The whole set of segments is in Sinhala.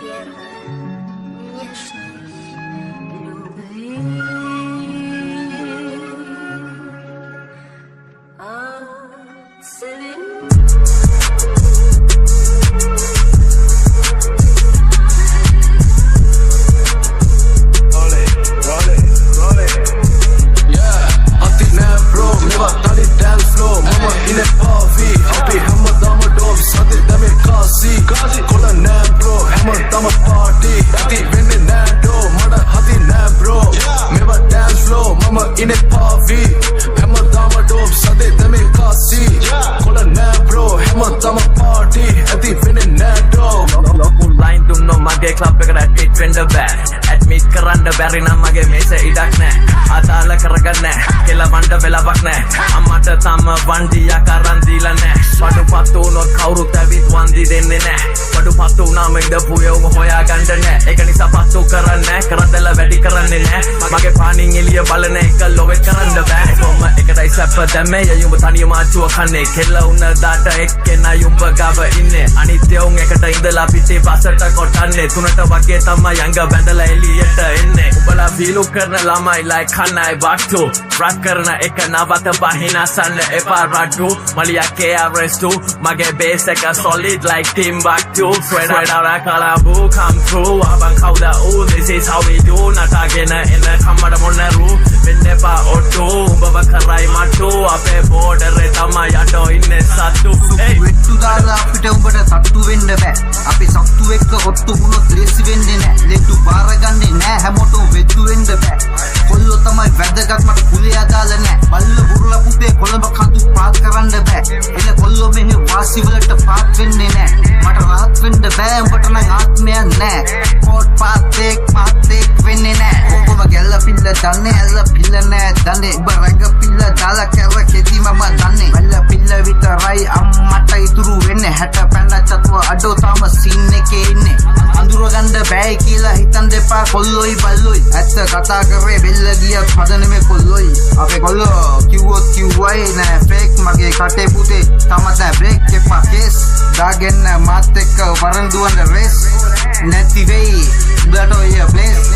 Первая нежность любви. In a party, hammer dama dope, sade dame kasi. Kola na bro, hammer dama party, ati winning na dope. Line to no mage club ekada tweet wenda bad. Admit karanda bari na mage mese idak ne. Adala karaganne, kela wanda velawak ne. Amata tama wandiya karan dila ne. Padu pattu no kawru tawit wandi denne ne. Padu pattu na menda puyo hoya ganda ne. Eka nisa pattu karanne, karandala wedi karanne ne. Mage paning eliya balane ekal lowe karanda bad. Koma ekada isappa damme ya yumba thaniyama achuwa kanne. Kella unna data ekkena yumba gava inne. Anithyaun ekata indala pitte basata kotanne. Tunata wage tama yanga bandala eliyata inne. Ubala vilu karna lamai like kanai baktu. Rap karna eka navata bahina sanna epa radu. Maliya KRS2 mage bass eka solid like Timbuktu. Straight out of Kalabu come through. Abang kauda ooh this is how we do. Natagena in the kamada monaru. Vinnepa otu umbava karai matu. Ape border re tama yato inne sattu. වෙට්ටු දාලා අපිට උඹට සත්තු වෙන්න බෑ. අපි සත්තු එක්ක ඔට්ටු වුණොත් ලේසි වෙන්නේ නෑ. ලෙට්ටු බාරගන්නේ නෑ හැමෝටම වෙට්ටු වෙන්න බෑ. කොල්ලෝ තමයි වැදගත් මට කුලේ අදාළ නෑ. බල්ල බුරුලා පුතේ කොළඹ කඳු පාත් කරන්න බෑ. එල කොල්ලෝ මෙහි වාසි වලට පාත් වෙන්නේ නෑ. මට rahat වෙන්න බෑ උඹට නම් ආත්මයක් නෑ. කෝට් පාත් එක් වෙන්නේ නෑ. ඔබම ගැල්ල පිල්ල දන්නේ ඇල්ල පිල්ල නෑ දන්නේ. උඹ රැඟ පිල්ල දාලා කැර කෙටි මම දන්නේ. වැල්ල පිල්ල විතරයි අම්මට ඉතුරු වෙන්නේ. 60 පැන්න චතුව අඩෝ තාම සීන් එකේ ඉන්නේ. අඳුර ගන්න බෑ කියලා හිතන් දෙපා කොල්ලොයි බල්ලොයි. ඇත්ත කතා කරේ බෙල්ල ගියත් පද නෙමෙයි කොල්ලොයි. අපේ කොල්ලෝ කිව්වොත් කිව්වයි නෑ ෆේක් මගේ කටේ පුතේ තාමත් නෑ බ්‍රේක් චෙක් මා කේස්. දාගෙන මාත් එක්ක වරන් දුවන රේස්. නැති වෙයි උඹට ඔය place.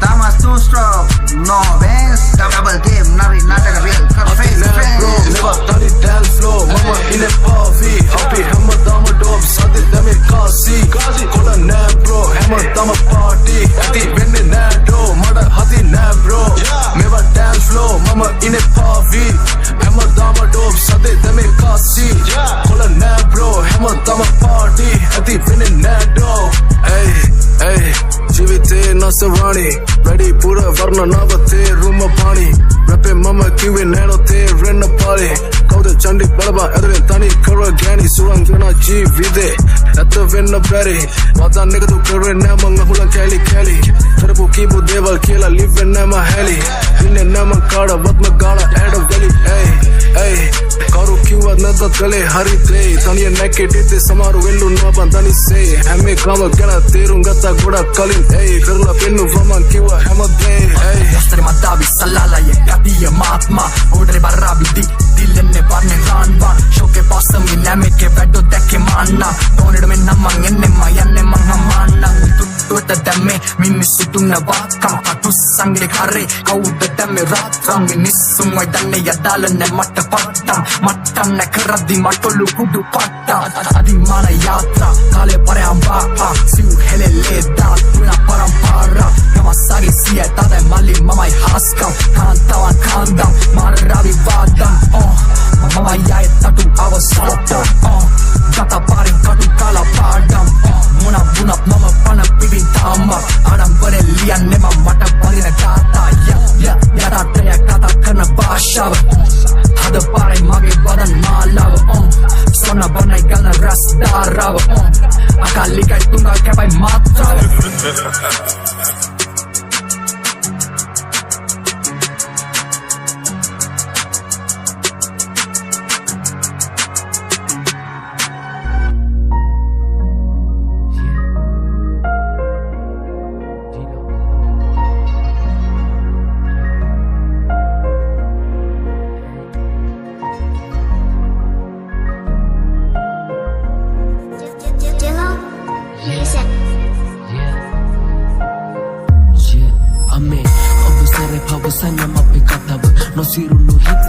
Tamas two stroke, no bands. Double game, nari natak real. Face bro, never study dance floor. Mama in a party, happy hammer dama dope, sade dame kasi. Kola na bro, hammer dama party, ati winning na dope, mada hati na bro. Never dance floor, mama in a party, hammer dama dope, sade dame kasi. Kola na bro, hammer dama party, ati winning na dope. Hey, hey, jivite nasarani. Ready pura varna navate ruma pani. Rapping mama kiwi nano te renna pali. Kauda chandi balaba edrin tani kara gani. Surangana ji vide etta venna berry. Wada nigga tu kare nama ngahula kali kali. Tarapu kibu deval kila live nama heli. Inne nama kada vatma gala add a valley. Hey, hey, karu kiwa nada kale hari day. Taniya nake dite samaru vellu naba tani say. Ame kama gana terungata goda kalin. Hey, karla pennu vaman kiwa hammer day. Hey, Yastari madavi salala ye kadiya matma. Odre barrabi dilenne parne ranva. Shoke pasam iname ke veddo dekke manna. Toned me namang enne mayanne mangamana. Tuta demme minnisu tunna vakam atu sangle kare. Kauda demme ratram minnisu mai danne yadalanne matta mattam ne karadi matolu kudu patta. Adi mana yatra kale pare amba siu hele leda tuna parampara. Sari siya tada mali mamay haskam kantawan kandam maravi vadam mamay yay tatu avasata gata parin katu kala padam muna bunap mama pana pibintama adam bare liyan nema mata parina gata ya yada taya kata kana bashava hada pare mage badan malava sona banai gana rasdarava akali kai tunga kapai matra.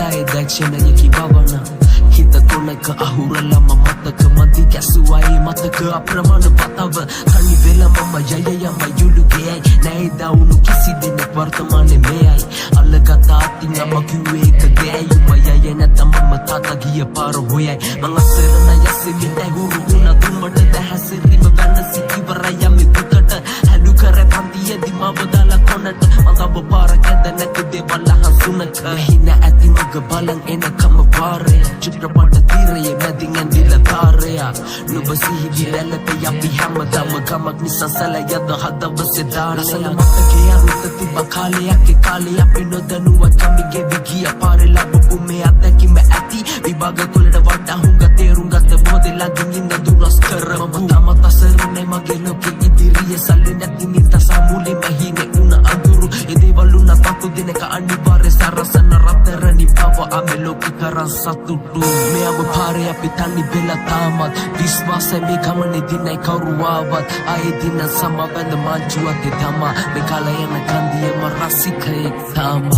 හිතයි දක්ෂණයකි බවන හිත තුනක අහුරලම මතක මන්ති කැසුවයි මතක අප්‍රමාණ පතව තනි වෙල මම යයයම යුළුගේ නැයි දවුණු කිසි දෙනෙක් වර්තමානෙ මෙයයි අල්ලගත අතින් නම කිව්වේ එක දෑයුම යය නැතම මම තාතා ගිය පාර හොයයි මං අසරණ යසෙමිට හුරු වුණ දුමට දැහැසිරීම වැන්න සිටිවරයි යමි දුකට හැඩු කර පන්තියේදී මව දාලා කොනට මඟ පාරක් ඇද නැති දේවල් අහසුනක හින ඇති මග බලන් එනකම වාරය චිත්‍රපට තීරයේ මැදින් ඇඳිලා තාරයක් නුඹ සිහිවි රැළපේ අපි හැමදාම ගමක් නිසා සැල යද හදවසේ දාරය රසල මතකේ අරුත තිබ්බ කාලයක් ඒ කාලේ අපි නොදැනුවත් කමි ගෙවි ගිය පාරේ ලැබපු මේ අත්දැකීම ඇති විභාග තුලට වඩා හුඟ තේරුම් ගත්ත බෝධි ළඟින් ඉන්න දුරස් කරමු තමත සරණේ මගේ ලෝකෙ ඉදිරියේ සල්ලි නැති නිත සමුලේ මහිනේ උන අඳුරු ඒ දේවල් උන තතු දිනක අනිවාර්ය සරසන රත්තරනි පව අමෙ ලෝක කරන් සතුටු මේ අබ පාරේ අපි තනි වෙලා තාමත් විශ්වාසයි මේ ගමනේ දිනයි කවුරුවාවත් ආයේ දින සමබඳ මාංචුවත් දම මේ කාලය යන කන්දියම රසිකයෙක් තාමත්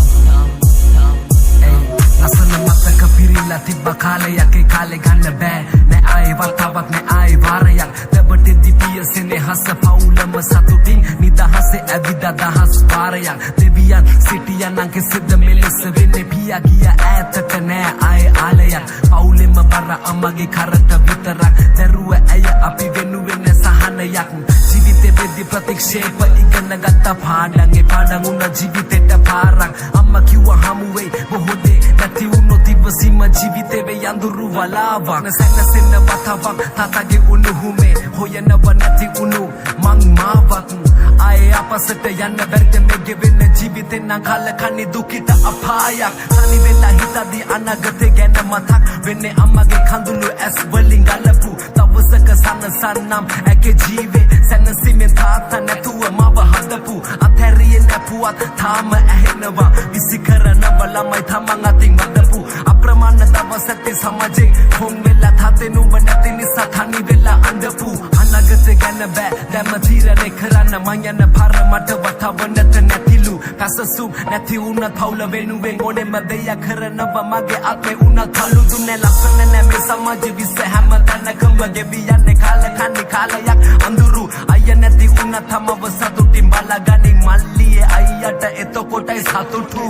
රසන මතක පිරිලා තිබ්බ කාලයක් ඒ කාලේ ගන්න බෑ නෑ ආයේ වතාවක් නෑ ආයේ වාරයක් දෙබටෙදි පියසෙනේ හස පවුලම සතුටින් නිදහසේ ඇවිද දහස් වාරයක් දෙවියන් සිටියන් අංක සිද්ද මෙලෙස වෙන්නේ පියා ගිය ඈතට නෑ ආයේ ආලයක් පවුලෙම බර අම්මගේ කරට විතරක් දරුව ඇය අපි වෙනුවෙන් සහනයක් ජීවිතේ වෙද්දි ප්‍රතික්ෂේප ඉගෙන ගත්ත පාඩම්ගේ පාඩම් උන ජීවිතේට පාරක් අම්මා කිව්වා හමුවේ බොහෝ දේ නැති වුණොත් ඉවසීම ජීවිතේ වේ යඳුරු වලාවක් සැනසෙන්න වතාවක් තාතාගේ උණුහුමේ හොයනව නැති උණු මං මාවක් ආයේ අපසට යන්න බැරිද මේ ගෙවෙන ජීවිතේ නම් කලකන්නේ දුකිත අපායක් තනි වෙලා හිතදී අනාගතේ ගැන මතක් වෙන්නේ අම්මගේ කඳුළු ඇස් වලින් ගලපු තවසක සනසන්නම් ඇගේ ජීවේ සැනසීමෙන් තාත්තා නැතුව මව හදපු අතහැරියේ නැපුවත් තාම ඇහෙනවා විසි කරනව ළමයි තමන් අතින් වදපු අප්‍රමාණ දවසට සමාජේ හොම් වෙලා තාතේ නුඹ නැති නිසා තනි වෙලා අඬපු අනාගතේ ගැන බෑ දැම තීරණය කරන්න මං යන පාර මට වතවන්නට නැතිලු පැසසුම් නැති වුණත් පවුල වෙනුවෙන් ඕනෙම දෙයක් කරනවා මගේ ආත්මේ උනත් කලු දුන්නේ ලස්සන නැ මේ සමාජෙ විස හැම තැනකම ගෙවි යන්නේ කාලකන්නේ කාලයක් අඳුරු අය නැති උනත් තමව සතුටින් බලගනින් මල්ලියේ අයියට එතකොටයි සතුටු